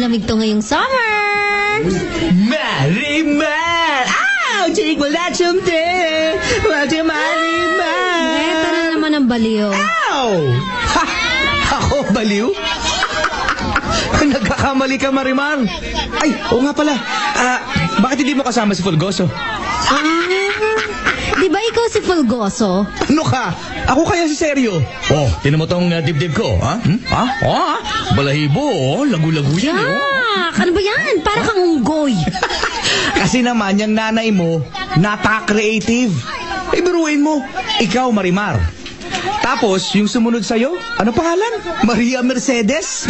pampalamig to ngayong summer. Marimar! Ow! Chick, wala chumte! Wala Marimar! Eto na naman ang baliw. Ow! Ha! Ako, baliw? Nagkakamali ka, Marimar. Ay, oo nga pala. Bakit hindi mo kasama si Fulgoso? Di ba ikaw si Fulgoso? Ano ka? Ako kaya si Seryo. Oh, tinan mo tong dibdib ko, ha? Balahibo, lagu-lagu yan, Ano ba yan? Para kang unggoy. Kasi naman, yung nanay mo, napaka-creative. Biruin mo, ikaw, Marimar. Tapos, yung sumunod sa'yo, ano pangalan? Maria Mercedes?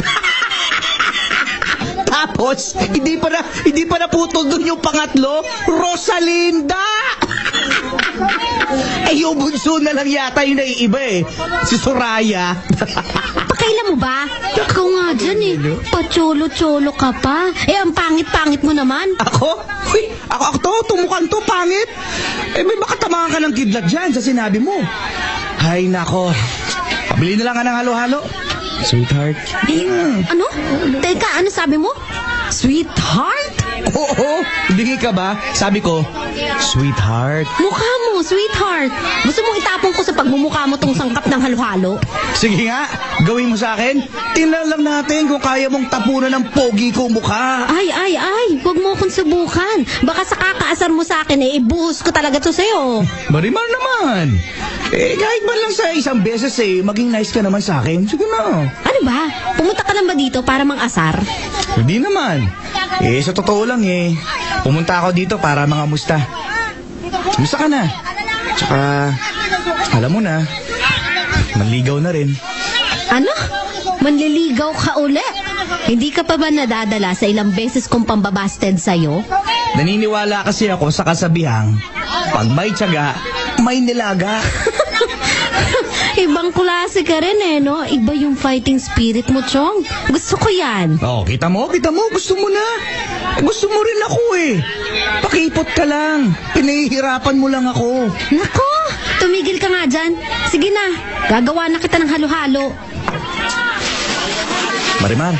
Tapos, hindi pa naputol dun yung pangatlo, Rosalinda! Yung bunso na lang yata yung naiiba si Soraya. Pakailan mo ba? Ikaw nga dyan Pacholo-cholo ka pa. Ang pangit-pangit mo naman. Ako? Uy, ako tumukan to, pangit. May makatamaan ka ng kidlat dyan sa sinabi mo. Ay, nako. Pabili na lang ka ng halo-halo. Sweetheart. Ano? Teka, ano sabi mo? Sweetheart? Oo, bingi ka ba? Sabi ko, sweetheart. Mukha mo, sweetheart. Gusto mong itapon ko sa pagmumukha mo tong sangkap ng halo-halo? Sige nga, gawin mo sa akin. Tingnan lang natin kung kaya mong tapunan ng pogi ko mukha. Ay. Huwag mo akong subukan. Baka sa kakaasar mo sa akin, ibuhos ko talaga to sa'yo. Marimar naman. Kahit man lang sa isang beses maging nice ka naman sa akin. Sige na. Ano ba? Pumunta ka lang ba dito para mang-asar? Hindi naman. Sa totoo lang pumunta ako dito para mga musta. Musta ka na? Tsaka, alam mo na, manligaw na rin. Ano? Manliligaw ka uli? Hindi ka pa ba nadadala sa ilang beses kong pambabasted sa'yo? Naniniwala kasi ako sa kasabihang, pag may tiyaga, may nilaga. Ibang klase ka rin no? Iba yung fighting spirit mo, Chong. Gusto ko yan. Oh, kita mo, gusto mo na. Gusto mo rin ako Pakipot ka lang. Pinahihirapan mo lang ako. Nako, tumigil ka nga dyan. Sige na, gagawa na kita ng halo-halo. Marimar.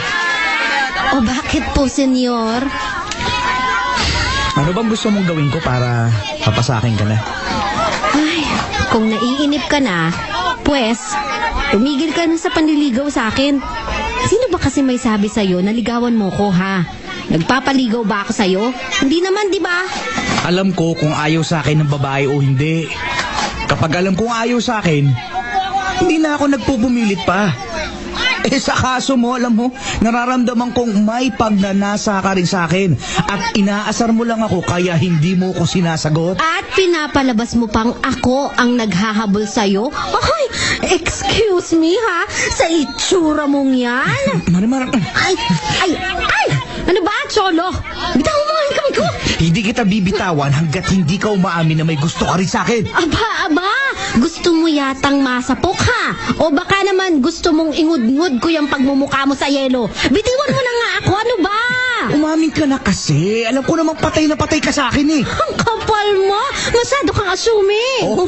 O bakit po, senyor? Ano bang gusto mong gawin ko para papasakin ka na? Ay, kung naiinip ka na, pues, tumigil ka na sa panliligaw sa akin. Sino ba kasi may sabi sa'yo na ligawan mo ko, ha? Nagpapaligaw ba ako sa'yo? Hindi naman, di ba? Alam ko kung ayaw sa akin ng babae o hindi. Kapag alam kong ayaw sa akin, hindi na ako nagpupumilit pa. Sa kaso mo, alam mo, nararamdaman kong may pagnanasa ka rin sa akin. At inaasar mo lang ako kaya hindi mo ko sinasagot. At pinapalabas mo pang ako ang naghahabol sa'yo? Ay, excuse me ha? Sa itsura mong yan? Marimar. Ay! Ano ba, Cholo? Bitawan mo nga yung kamay ko! Hindi kita bibitawan hanggat hindi ka umaamin na may gusto ka rin sa akin. Aba! Gusto mo yatang masapok ha? O baka naman gusto mong ingud-ngud ko yung pagmumukha mo sa yelo? Bitiwan mo na nga ako, ano ba? Umamin ka na kasi. Alam ko namang patay na patay ka sa akin Ang kapal mo! Masyado kang assuming! Oh,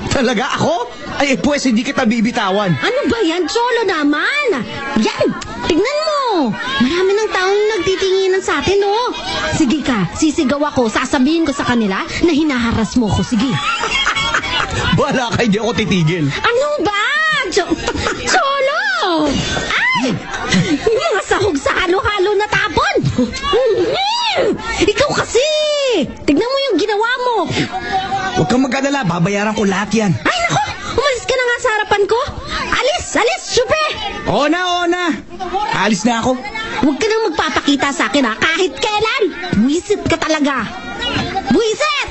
talaga ako? Ay, pues hindi kita bibitawan. Ano ba yan, Cholo naman? Yan! Tignan mo! Marami ng taong nagtitinginan sa atin, oh! Sige ka, sisigaw ako. Sasabihin ko sa kanila na hinaharas mo ko. Sige. Wala ka, hindi ako titigil. Ano ba? Cholo! Ay! Yung mga sahog sa halo-halo na tapon! Ikaw kasi! Tignan mo yung ginawa mo! Huwag kang mag-alala, babayaran ko lahat yan. Ay, naku! Umalis ka na nga sa harapan ko! Alis! Syupe! Oo na! Alis na ako. Huwag ka nang magpapakita sa akin, ha? Kahit kailan! Buwisit ka talaga! Buwisit!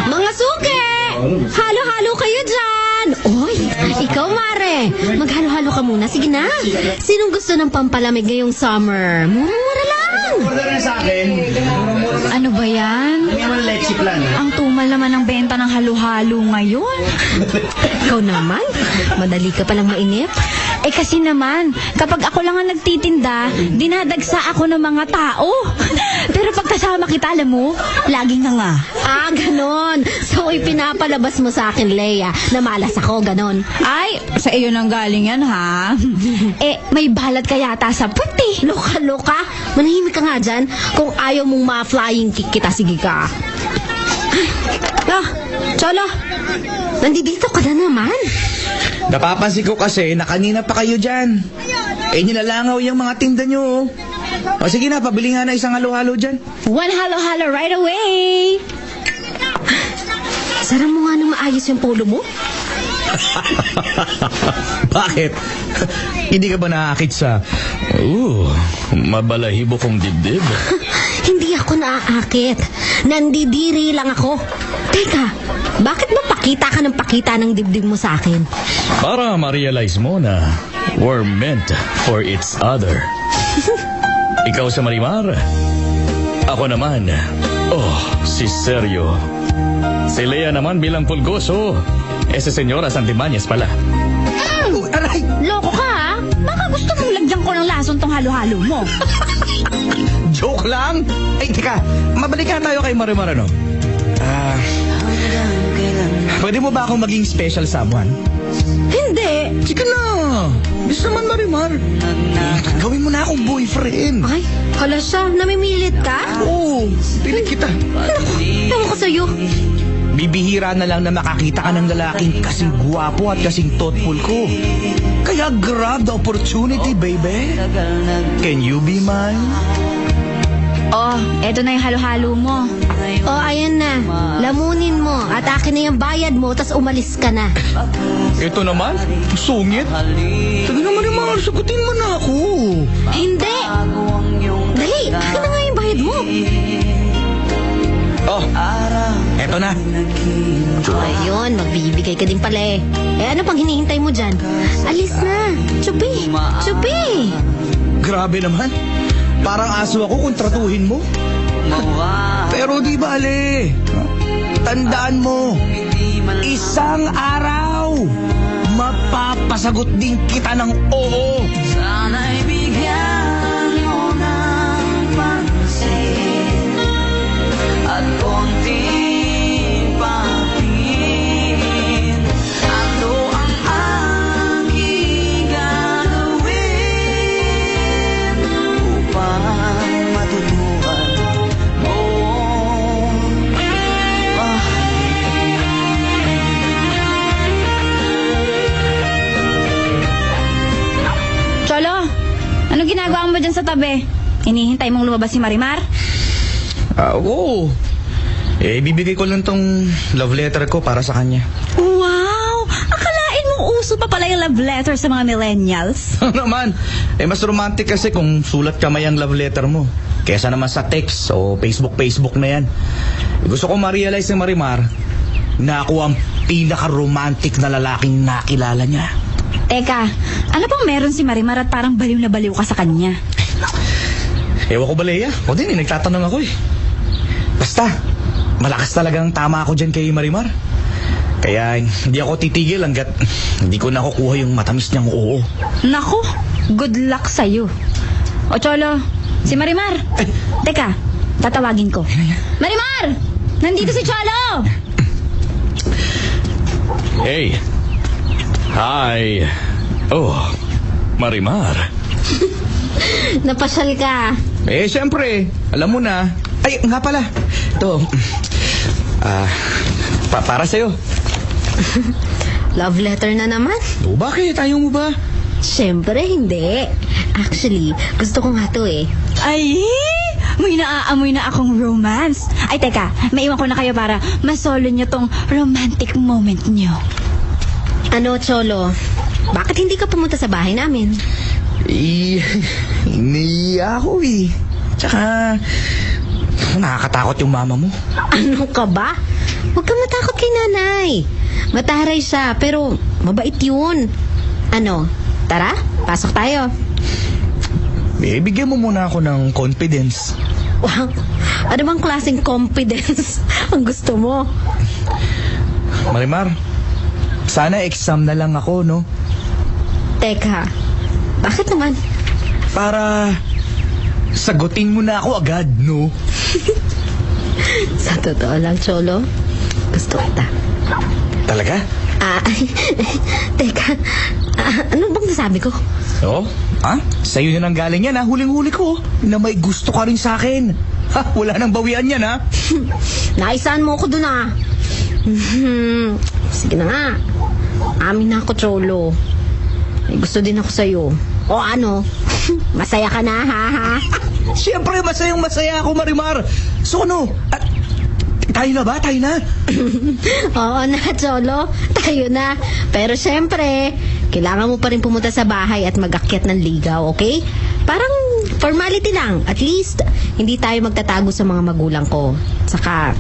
Mga suke! Halo-halo kayo dyan! Oy, ikaw, Mare! Maghalo-halo ka muna. Sige na. Sinong gusto ng pampalamig ngayong summer? Mura lang! Order na sa akin. Ano ba yan? May mga leche plan. Ang tumal naman ng benta ng halo-halo ngayon. Ikaw naman? Madali ka palang mainip? Kasi naman, kapag ako lang ang nagtitinda, dinadagsa ako ng mga tao. Pero pag kasama kita, alam mo, laging nga. Ah, ganon. So, ipinapalabas mo sa akin, Leia, na malas ako, ganon. Ay, sa iyo nang galing yan, ha? May balat ka yata sa puti. Loka-loka. Manahimik ka nga dyan. Kung ayaw mong ma-flying kick kita, sige ka. Cholo, nandito ka na naman. Napapansin ko kasi na kanina pa kayo dyan. Nilalangaw yung mga tinda nyo. O sige na, pabili nga na isang halo-halo dyan. One halo-halo right away. Sara mo nga nang maayos yung polo mo. Bakit? Hindi ka ba nakakit sa... mabalahibo kong dibdib? Hindi ako naaakit. Nandidiri lang ako. Teka, bakit ba pakita ka ng dibdib mo sa akin? Para ma-realize mo na we're meant for each other. Ikaw sa Marimar. Ako naman. Si Sergio. Si Lea naman bilang Pulgoso. Si Senyora Santimañez pala. Aray! Loko ka, ha? Baka gusto mong lagyan ko ng lason tong halo-halo mo. Joke lang! Teka, mabalikan tayo kay Marimar, ano? Pwede mo ba akong maging special someone? Hindi. Sige na! Gusto naman, Marimar. Gawin mo na akong boyfriend. Ay, hala siya. Namimilit ka? Oo, pilit kita. Ewan ko sa'yo. Bibihira na lang na makakita ka ng lalaking kasing guwapo at kasing thoughtful ko. Kaya grab the opportunity, baby. Can you be mine? Eto na yung halo-halo mo. Ayan na. Lamunin mo at akin na yung bayad mo, tas umalis ka na. Ito naman, sungit. Sige na, Marimar, sagutin mo na ako. Hindi. Dali, akin na nga yung bayad mo. Eto na. Ayun, magbibigay ka din pala eh. Ano pang hinihintay mo dyan? Alis na. Chupi. Chupi. Grabe naman. Parang aso ako kung tratuhin mo. Pero di bale. Tandaan mo, isang araw, mapapasagot din kita ng oo. Sana'y bigyan mo ng pansin at konting patingin. Ano ang aking gagawin upang matutuhan mo Cholo, anong ginagawa mo dyan sa tabi? Hinihintay mong lumabas si Marimar? Oo. Bibigay ko lang tong love letter ko para sa kanya. Wow! Akalain mong uso pa pala yung love letter sa mga millennials? Naman, mas romantic kasi kung sulat kamay ang love letter mo. Kesa naman sa text o Facebook na yan. Gusto ko ma-realize ni Marimar na ako ang pinaka-romantic na lalaking nakilala niya. Teka, ano pang meron si Marimar at parang baliw na baliw ka sa kanya? Ewan ko ba, Leia? O din, nagtatanong ako eh. Basta, malakas talaga ang tama ako dyan kay Marimar. Kaya hindi ako titigil hanggat hindi ko nakukuha yung matamis niyang oo. Naku, good luck sa'yo. O Cholo, si Marimar. Teka, tatawagin ko. Marimar! Nandito si Cholo! Hey! Hi! Marimar. Napasyal ka. Siyempre, alam mo na. Ay, nga pala. Ito, para sa'yo. Love letter na naman? Bakit? Ayaw mo ba? Siyempre, hindi. Actually, gusto ko nga to eh. Ay, may naaamoy na akong romance. Ay, teka, maiwan ko na kayo para masolo nyo tong romantic moment nyo. Ano, Cholo? Bakit hindi ka pumunta sa bahay namin? Iniiya ako eh. Tsaka, nakakatakot yung mama mo. Ano ka ba? Huwag kang matakot kay nanay. Mataray siya, pero mabait yun. Ano, tara, pasok tayo. Bigyan mo muna ako ng confidence. Wow, ano bang klaseng confidence ang gusto mo? Marimar, sana exam na lang ako, no? Teka, bakit naman? Para sagutin mo na ako agad, no? Sa totoo lang, Cholo, gusto kita. Talaga? Teka, ano bang nasabi ko? Oh? Ha? Sa'yo na nang galing yan, ha? Huling-huli ko, na may gusto ka rin sa akin. Ha? Wala nang bawian yan, ha? Naisaan mo ko dun, Sige na nga. Amin na ako, Cholo. May gusto din ako sa'yo. O ano? Masaya ka na, ha? Siyempre, masayang-masaya ako, Marimar. So ano? Tayo na ba? Tayo na? Oo na, Cholo. Tayo na. Pero syempre, kailangan mo pa rin pumunta sa bahay at mag-akyat ng ligaw, okay? Parang formality lang. At least, hindi tayo magtatago sa mga magulang ko. Saka,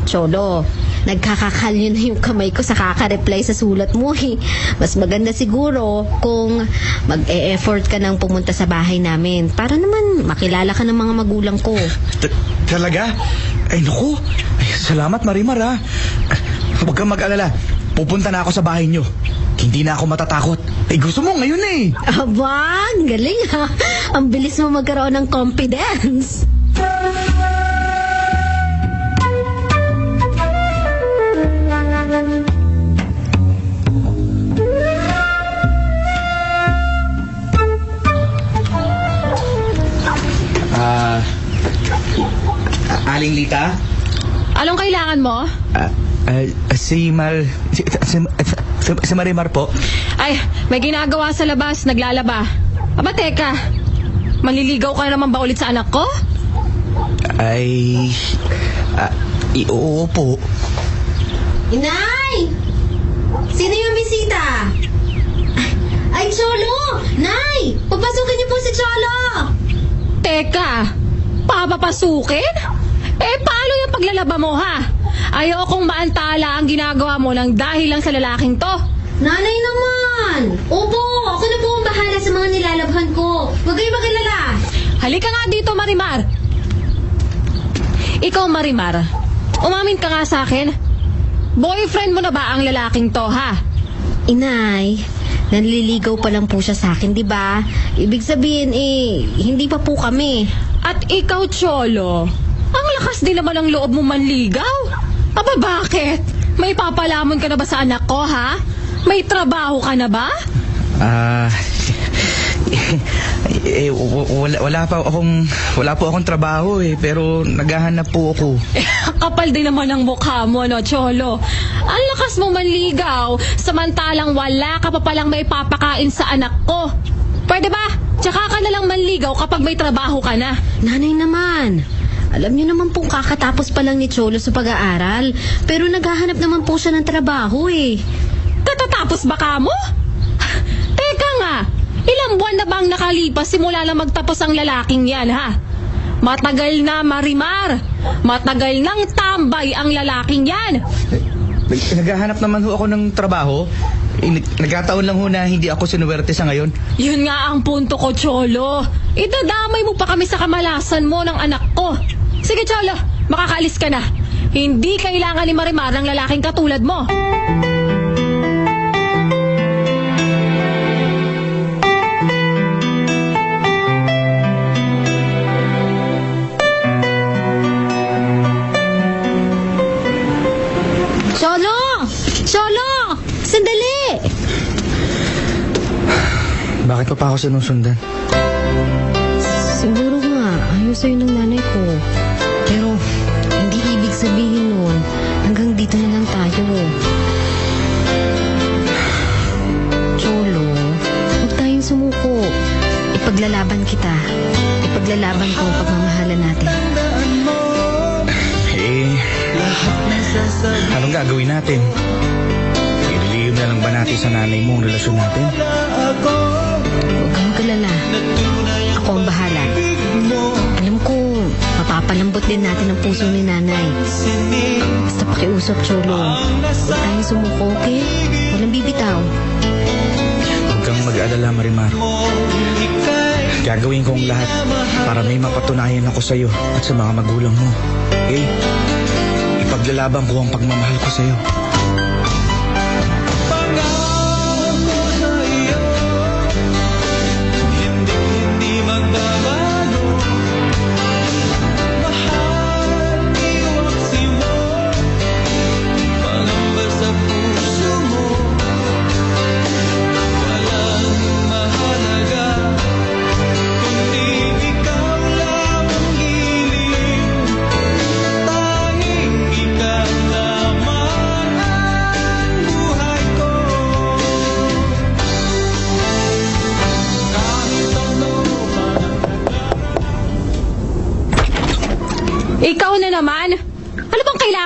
Cholo, nagkakakalyo na yung kamay ko sa kaka-reply sa sulat mo, eh. Mas maganda siguro kung mag-e-effort ka nang pumunta sa bahay namin para naman makilala ka ng mga magulang ko. Talaga? Ay, naku. Ay, salamat, Marimar, ha? Huwag kang mag-alala. Pupunta na ako sa bahay nyo. Hindi na ako matatakot. Eh, gusto mo ngayon, eh. Aba, ang galing, ha? Ang bilis mo magkaroon ng confidence. Aling Lita? Anong kailangan mo? Si Marimar po. Ay, may ginagawa sa labas, naglalaba. Aba, teka. Manliligaw ka naman ba ulit sa anak ko? Oo po. Inay! Sino yung bisita? Ay, Cholo! Nay! Papasukin niyo po si Cholo! Teka, papapasukin? Paano yung paglalaba mo, ha? Ayokong maantala ang ginagawa mo lang dahil lang sa lalaking to. Nanay naman! Opo, ako na po ang bahala sa mga nilalabhan ko. Huwag kayo mag-alala. Halika nga dito, Marimar. Ikaw, Marimar, umamin ka nga sa akin. Boyfriend mo na ba ang lalaking to, ha? Inay, nanliligaw pa lang po siya sa akin, di ba? Ibig sabihin, hindi pa po kami. At ikaw, Cholo, ang lakas din naman ang loob mo manligaw. Aba, bakit? May papalamon ka na ba sa anak ko, ha? May trabaho ka na ba? Wala po akong trabaho, pero naghahanap po ako. Kapal din naman ang mukha mo, no, Cholo? Ang lakas mo manligaw, samantalang wala ka pa palang may papakain sa anak ko. Pwede ba? Tsaka ka na lang manligaw kapag may trabaho ka na. Nanay naman, alam niyo naman pong kakatapos pa lang ni Cholo sa pag-aaral. Pero naghahanap naman po siya ng trabaho, Katatapos ba ka mo? Teka nga, ilang buwan na bang nakalipas simula na magtapos ang lalaking yan, ha? Matagal na, Marimar. Matagal nang tambay ang lalaking yan. Naghahanap naman ho ako ng trabaho. Nagkataon lang ho na hindi ako sinuwerte sa ngayon. Yun nga ang punto ko, Cholo. Idadamay mo pa kami sa kamalasan mo ng anak ko. Sige, Cholo, makakaalis ka na. Hindi kailangan ni Marimar ng lalaking katulad mo. Cholo! Cholo! Sandali! Bakit pa ako sinusundan? Siguro nga, ayaw sa'yo ng nanay ko. Pero, hindi ibig sabihin nun, hanggang dito na lang tayo. Cholo, huwag tayong sumuko. Ipaglalaban kita. Ipaglalaban ko ang pagmamahalan natin. Anong gagawin natin? Ililihim na lang ba natin sa nanay mo ang relasyon natin? Huwag kang magalala. Ako ang bahala. Alam ko, mapapalambot din natin ang puso ni nanay. Basta pakiusap, Cholo. Huwag tayong sumuko, okay? Walang bibitaw. Huwag kang mag-alala, Marimar. Gagawin ko ang lahat para may mapatunayan ako sa'yo at sa mga magulang mo. Okay? Ipaglalaban ko ang pagmamahal ko sa'yo.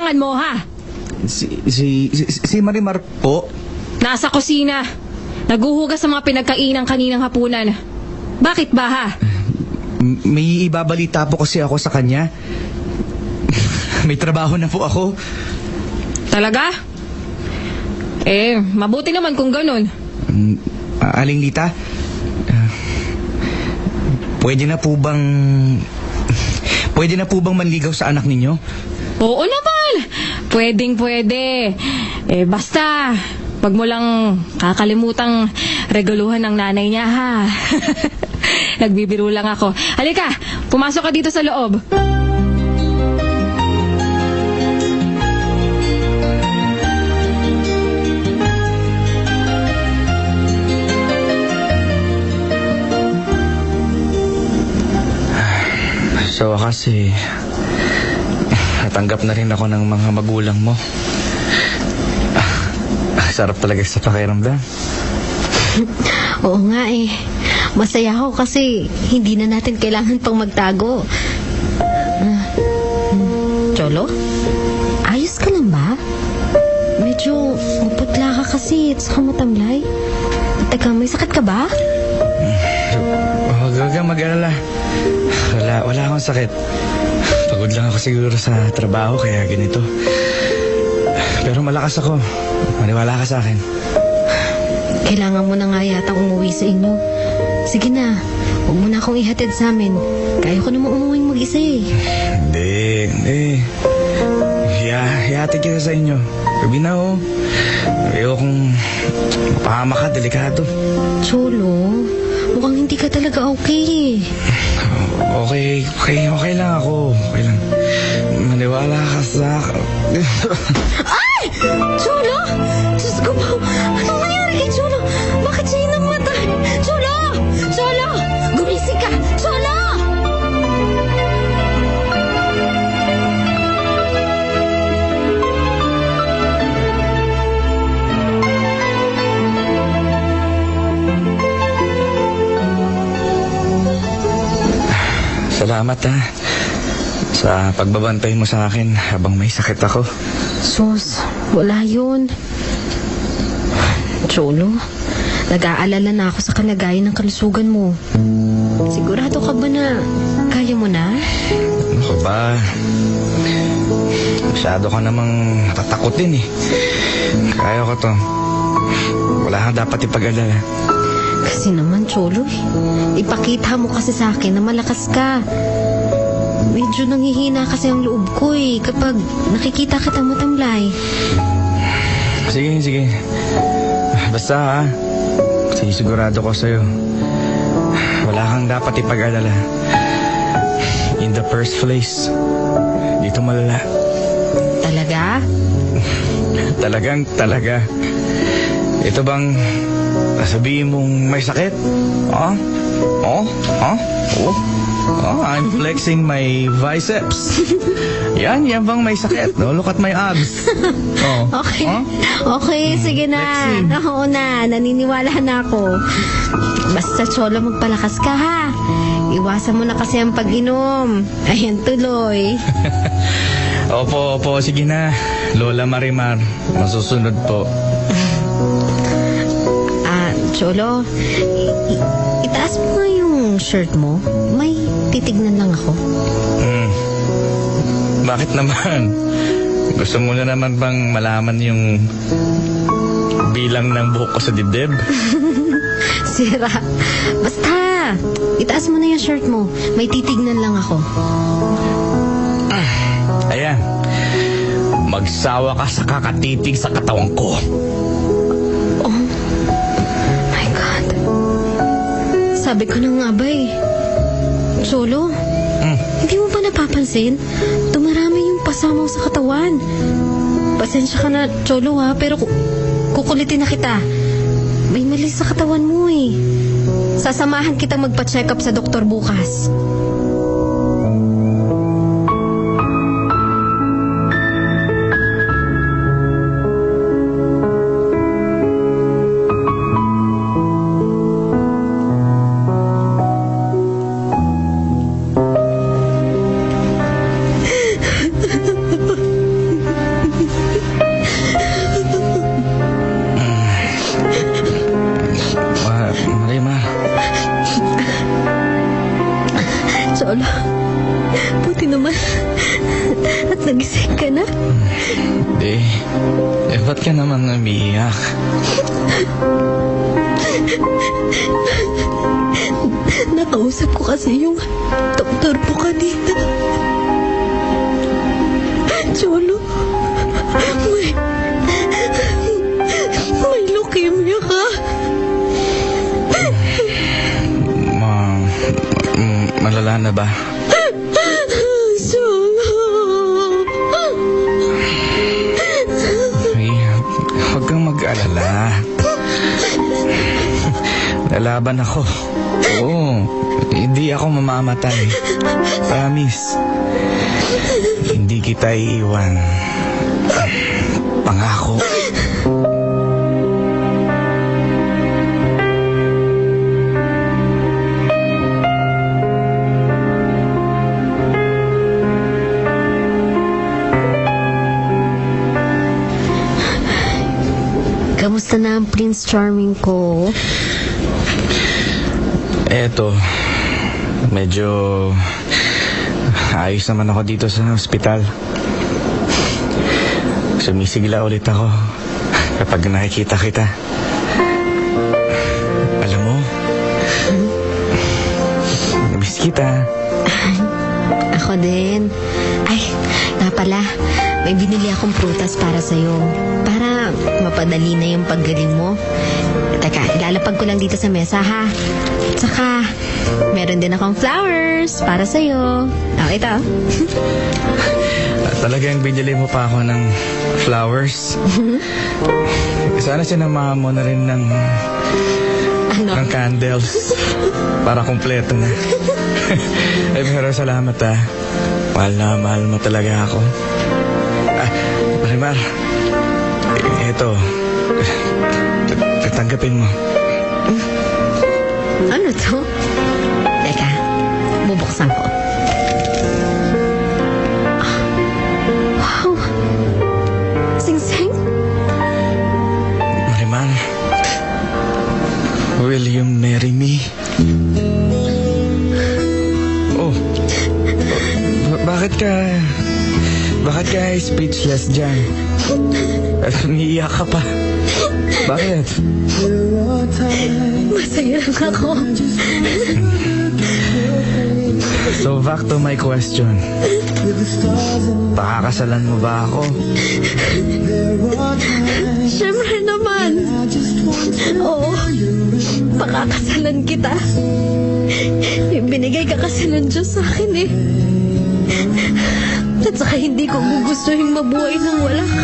kailangan mo, ha? Si Marimar po. Nasa kusina. Naguhugas sa mga pinagkainan kaninang hapunan. Bakit ba, ha? May ibabalita po kasi ako sa kanya. May trabaho na po ako. Talaga? Mabuti naman kung ganun. Aling Lita, pwede na po bang manligaw sa anak ninyo? Oo naman. Pwede. Basta, wag mo lang kakalimutang regaluhan ng nanay niya, ha? Nagbibiro lang ako. Halika, pumasok ka dito sa loob. So kasi natanggap na rin ako ng mga magulang mo. Sarap talaga sa pakiramdam. Oo nga eh. Masaya ako kasi hindi na natin kailangan pang magtago. Cholo? Ayos ka lang ba? Medyo maputla ka kasi at saka matamlay. Teka, may sakit ka ba? Huwag kang mag-alala. Wala akong sakit. Pagod lang ako siguro sa trabaho kaya ganito. Pero malakas ako. Maniwala ka sa akin. Kailangan mo na nga yata umuwi sa inyo. Sige na, huwag mo na akong ihatid sa amin. Kaya ko naman umuwing mag-isa eh. Hindi. Hihatid kita sa inyo. Gabi na oh. Ayokong mapahama ka, delikado. Cholo, mukhang hindi ka talaga okay. Okay lang ako. Okay lang. Maniwala ka sa akin. Ay! Cholo! Diyos ko po! Anong nangyari kay Cholo? Bakit siya namatay? Cholo! Cholo! Gumising ka! Cholo! Salamat ha. Sa pagbabantay mo sa akin habang may sakit ako. Sus, wala yun. Cholo, nag-aalala na ako sa kalagayan ng kalusugan mo. Sigurado ka ba na kaya mo na? Ano ka ba? Masyado ka namang tatakotin eh. Kaya ko to. Wala kang dapat ipag-alala. Kasi naman, Cholo, ipakita mo kasi sa akin na malakas ka. Medyo nanghihina kasi ang loob ko eh kapag nakikita kita matamlay. Sige. Basta ha. Sinisigurado ko sa'yo. Wala kang dapat ipag-alala. In the first place, dito malala. Talaga? Talaga. Ito bang sabihin mong may sakit? I'm flexing my biceps. Yan bang may sakit? No, look at my abs. Okay. Okay, sige na. Flexing. Oo na, naniniwala na ako. Basta, Cholo, magpalakas ka ha. Iwasan mo na kasi ang pag-inom. Ayan, tuloy. Opo, sige na. Lola Marimar, masusunod po. Cholo, itaas mo nga yung shirt mo. May titignan lang ako. Bakit naman? Gusto mo na naman bang malaman yung bilang ng buhok ko sa dibdib? Sira. Basta, itaas mo na yung shirt mo. May titignan lang ako. Ayan. Magsawa ka sa kakatitig sa katawan ko. Oh my God. Sabi ko na nga ba eh. Cholo, hindi mo ba napapansin? Dumarami yung pasamaw sa katawan. Pasensya ka na, Cholo ha, pero kukulitin na kita. May mali sa katawan mo eh. Sasamahan kitang magpa-check up sa doktor bukas. ba't ka naman umiiyak? Nakausap ko kasi yung doktor po kanina. Cholo, may leukemia ka. Malala na ba? Cholo. Ay, huwag kang mag-alala. Lalaban ako. Oo, hindi ako mamamatay. Promise. Hindi kita iiwan. Pangako. Kamusta na ang Prince Charming ko? Eto, medyo ayos naman ako dito sa ospital. Sumisigla ulit ako kapag nakikita kita. Alam mo, namiss kita. Ako din. Ay, nga pala, may binili akong prutas para sa'yo. Para mapadali na yung paggaling mo. Teka, ilalapag ko lang dito sa mesa, ha? Tsaka, meron din akong flowers para sa'yo. Oh, ito. Talagang binili mo pa ako ng flowers. Sana sinamahan mo na rin ng candles para kumpleto na. Ay, pero salamat ah. Mahal na mahal mo talaga ako. Marimar, eto, tatanggapin mo. Ano to? Teka, bubuksan ko. Wow! Sing-sing? Marimar, will you marry me? Oh, bakit ka speechless dyan? Umiiyak ka pa. Bakit? Masaya lang ako. So back to my question. Pakakasalan mo ba ako? Siyempre naman. Oo. Pakakasalan kita. Binigay ka kasi ng Diyos sa akin eh. At saka hindi ko gugustuhin mabuhay nang wala ka.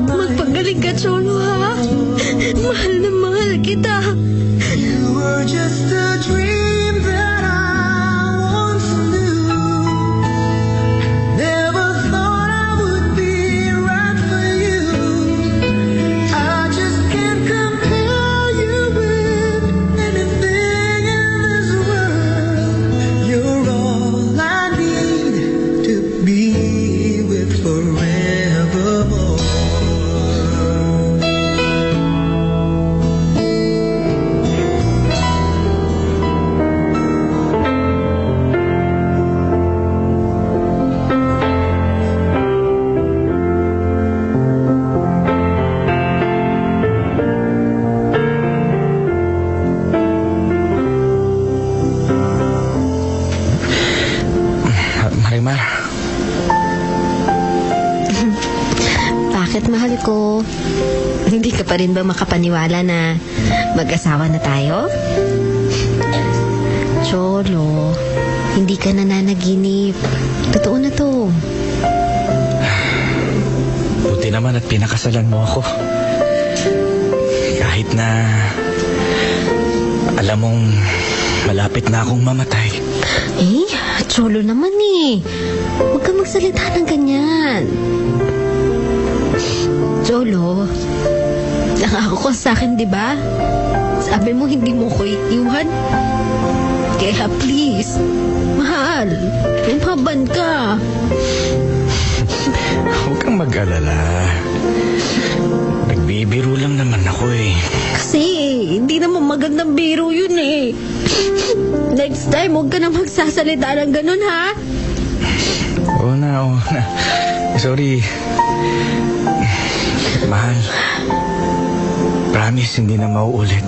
Magpagaling ka, Cholo, ha? Mahal na mahal kita. You were just a dream that I once knew. Never thought I would be right for you. I just can't compare you with anything in this world. You're all I need to be with forevermore. Marimar, Bakit, mahal ko? Hindi ka pa rin ba makapaniwala na mag-asawa na tayo? Cholo, hindi ka nananaginip. Totoo na to. buti naman at pinakasalan mo ako. Kahit na alam mong malapit na akong mamatay. Eh, Cholo naman eh. Huwag ka magsalita ng ganyan. Cholo, nangako ka sa akin, di ba? Sabi mo hindi mo ko iiwan. Kaya please, mahal, umaban ka. Huwag kang mag-alala. Nagbibiro lang naman ako eh. Kasi hindi naman magandang biro yun eh. Next time, huwag ka na magsasalita ng ganun, ha? Oo na. Sorry. Mahal. Promise, hindi na mauulit.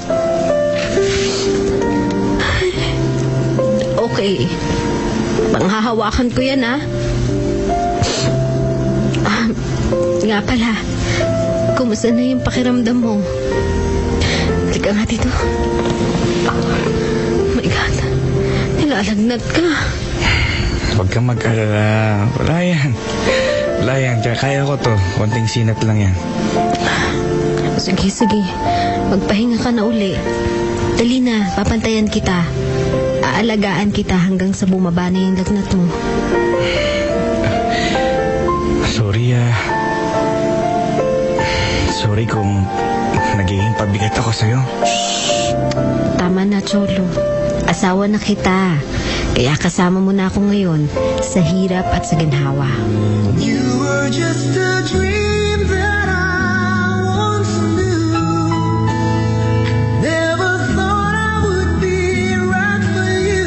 Okay. Panghahawakan ko yan, ha? Nga pala. Kumusta na yung pakiramdam mo? Halika nga dito. Oh my God. Nilalagnat ka. Huwag kang mag-alala. Wala yan. Kaya ko to. Konting sinat lang yan. Sige. Magpahinga ka na uli. Dali na, papantayan kita. Aalagaan kita hanggang sa bumaba na yung lagnat mo. Sorry kung nagiging pabigat ako sa'yo. Tama na, Cholo. Asawa na kita. Kaya kasama mo na ako ngayon sa hirap at sa ginhawa. You were just a dream that I once knew. Never thought I would be right for you.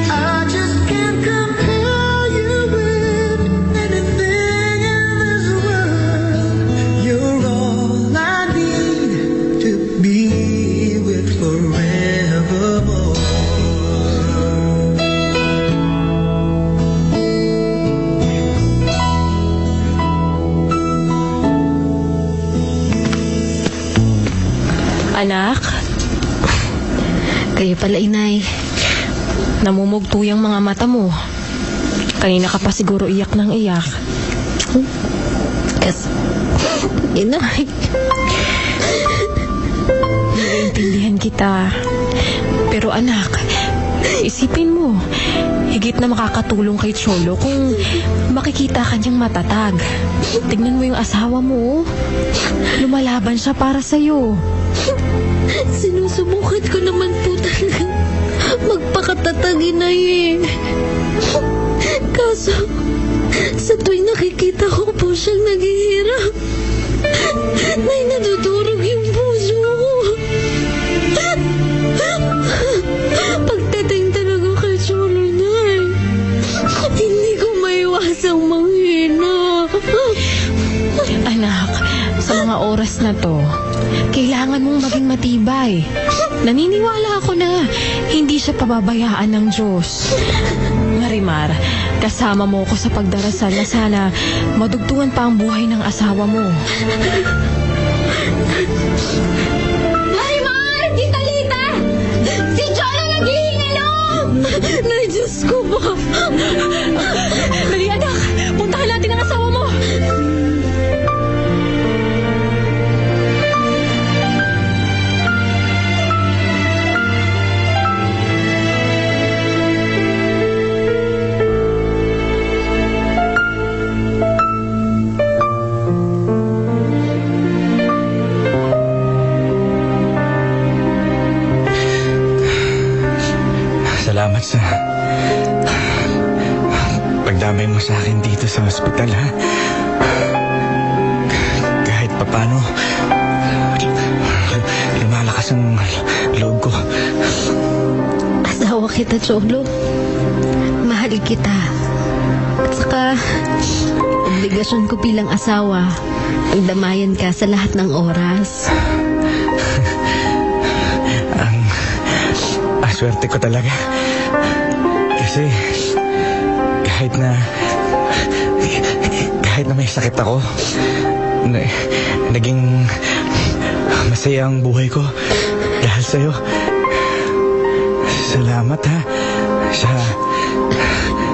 I just can't compare you with anything in this world. You're all I need to be with forevermore. Anak, Kayo pala, inay. namumugto yung mga mata mo. Kanina ka pa siguro iyak ng iyak. Kasi, inay. Naiintindihan kita. Pero anak, isipin mo, higit na makakatulong kay Cholo kung makikita ka niyang matatag. Tignan mo yung asawa mo. Lumalaban siya para sa'yo. Sinusubukan ko naman po talaga magpakatatag, inay eh. Kaso, sa tuwing nakikita ko po siyang naghihirap, may nadudurog yung puso ko. Pagdating talaga kay Cholo, inay, hindi ko maiwasang manghina. Anak, sa mga oras na to, kailangan mong maging matibay. Naniniwala ako na hindi siya pababayaan ng Diyos. Marimar, kasama mo ko sa pagdarasal na sana madugtungan pa ang buhay ng asawa mo. Marimar! Tita Lita! Si Cholo naghihingalong! Nay, Diyos ko ba? Dali anak, puntahan natin ang asawa mo. Salamat sa pagdamay mo sa akin dito sa ospital, ha? Kahit papano, lumalakas ang loob ko. Asawa kita, Cholo. Mahal kita. At saka, obligasyon ko bilang asawa ang damayan ka sa lahat ng oras. Swerte ko talaga. Kasi kahit na may sakit ako, naging masaya ang buhay ko dahil sa'yo. Salamat, ha,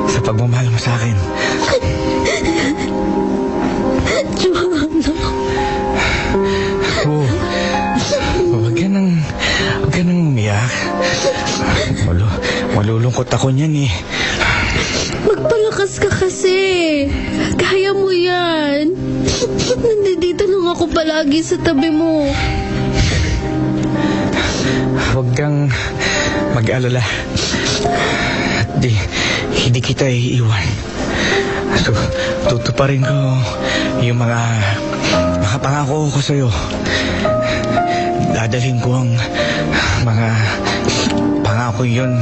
sa pagmamahal mo sa akin. Cholo. Oh, huwag ka nang umiyak. Malulungkot ako niyan eh. Magpalakas ka kasi. Kaya mo yan. Nandito lang ako palagi sa tabi mo. Huwag kang mag-alala. Hindi kita iiwan. So, tutuparin ko yung mga pangako ko sa'yo. Dadalhin ko ang mga pangako yun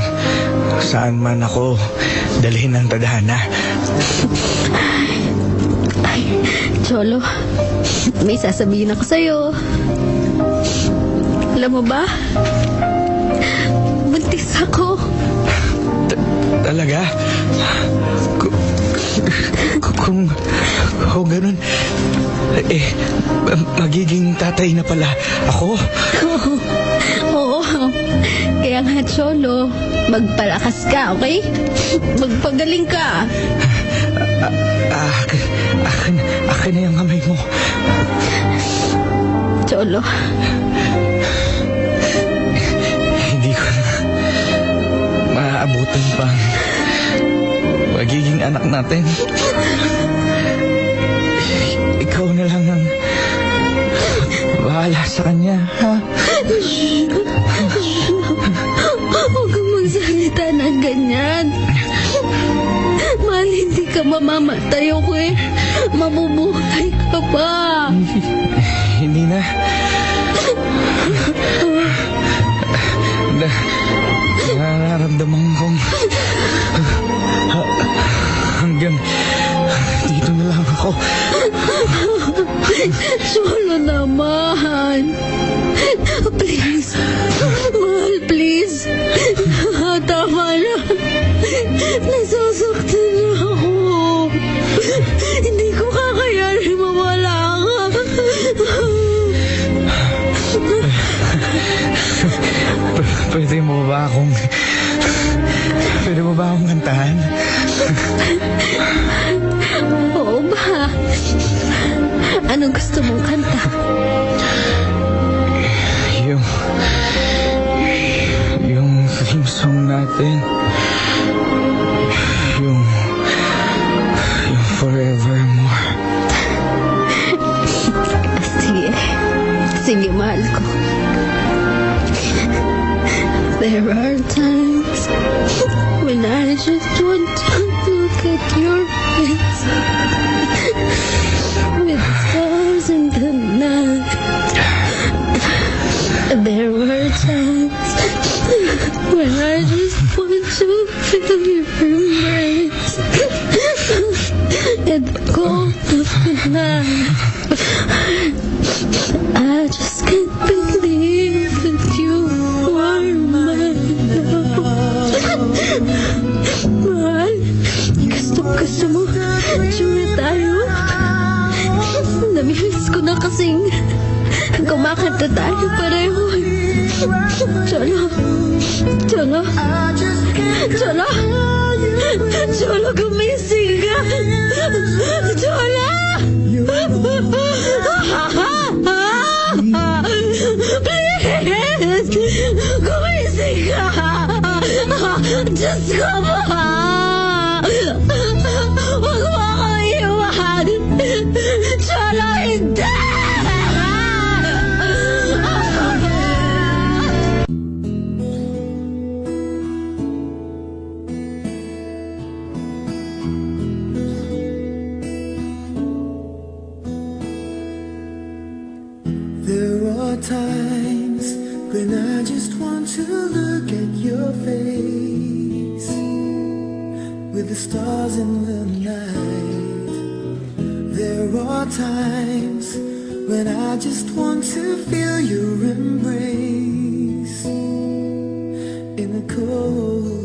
saan man ako dalhin ng tadhana. Cholo, may sasabihin ako sa'yo. Alam mo ba? Buntis ako. Talaga? Kung ganun, magiging tatay na pala ako? Oo. Kaya nga, Cholo, magpalakas ka, okay? Magpagaling ka. Akin na yung kamay mo. Cholo, Hindi ko na maaabutan pang magiging anak natin. Ikaw na lang ang bahala sa kanya, ha? huwag kang magsalita ng ganyan. Mahal, hindi ka mamamatay, okay? Mabubuhay ka pa. Hindi na. Nararamdaman kong hanggang dito na lang ako. Cholo naman. Please. Mahal, please. Tama na. Nasasaktan na ako. Hindi ko kakayanin mawala ka. Pwede mo ba akong kantahan? Oo ba? Anong gusto mong kanta? Yung theme song natin. Yung Forevermore. Sige. Sige, mahal ko. There are times when I just want to look at your face with the stars in the night. There are times when I just want to feel your embrace in the cold of the night. I just can't believe that you are mine now. Mahal, gusto mo tsura tayo? Namimiss ko na kasing kumakanta tayo pareho. Cholo, gumising ka. Cholo! Please! Gumising ka! Diyos ko ba? Huwag mo akong iwan! Cholo, hindi! There are times when I just want to look at your face with the stars in the night. There are times when I just want to feel your embrace in the cold